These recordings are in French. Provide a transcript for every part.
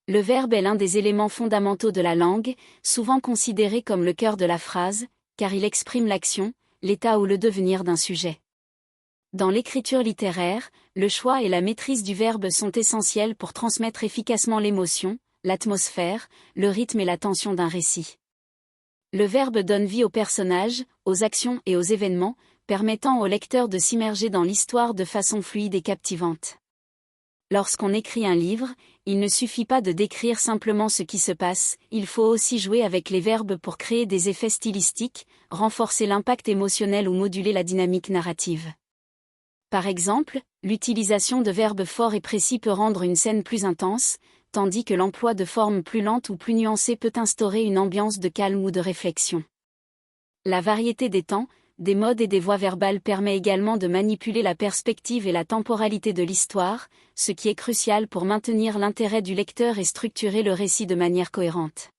Le verbe est l'un des éléments fondamentaux de la langue, souvent considéré comme le cœur de la phrase, car il exprime l'action, l'état ou le devenir d'un sujet. Dans l'écriture littéraire, le choix et la maîtrise du verbe sont essentiels pour transmettre efficacement l'émotion, l'atmosphère, le rythme et la tension d'un récit. Le verbe donne vie aux personnages, aux actions et aux événements, permettant au lecteur de s'immerger dans l'histoire de façon fluide et captivante. Lorsqu'on écrit un livre, il ne suffit pas de décrire simplement ce qui se passe, il faut aussi jouer avec les verbes pour créer des effets stylistiques, renforcer l'impact émotionnel ou moduler la dynamique narrative. Par exemple, l'utilisation de verbes forts et précis peut rendre une scène plus intense, tandis que l'emploi de formes plus lentes ou plus nuancées peut instaurer une ambiance de calme ou de réflexion. La variété des temps, des modes et des voix verbales permet également de manipuler la perspective et la temporalité de l'histoire, ce qui est crucial pour maintenir l'intérêt du lecteur et structurer le récit de manière cohérente.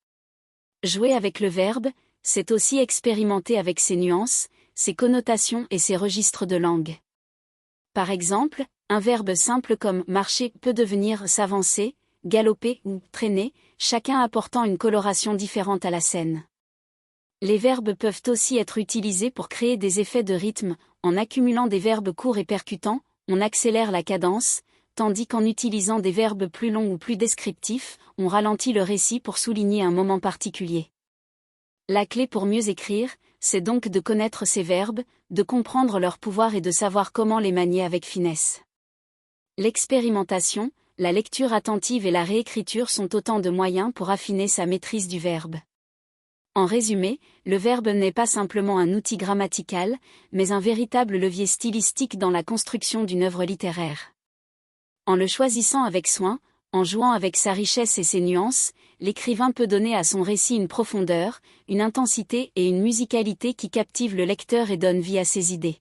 Jouer avec le verbe, c'est aussi expérimenter avec ses nuances, ses connotations et ses registres de langue. Par exemple, un verbe simple comme marcher peut devenir s'avancer, galoper ou traîner, chacun apportant une coloration différente à la scène. Les verbes peuvent aussi être utilisés pour créer des effets de rythme, en accumulant des verbes courts et percutants, on accélère la cadence, tandis qu'en utilisant des verbes plus longs ou plus descriptifs, on ralentit le récit pour souligner un moment particulier. La clé pour mieux écrire, c'est donc de connaître ces verbes, de comprendre leur pouvoir et de savoir comment les manier avec finesse. L'expérimentation, la lecture attentive et la réécriture sont autant de moyens pour affiner sa maîtrise du verbe. En résumé, le verbe n'est pas simplement un outil grammatical, mais un véritable levier stylistique dans la construction d'une œuvre littéraire. En le choisissant avec soin, en jouant avec sa richesse et ses nuances, l'écrivain peut donner à son récit une profondeur, une intensité et une musicalité qui captivent le lecteur et donnent vie à ses idées.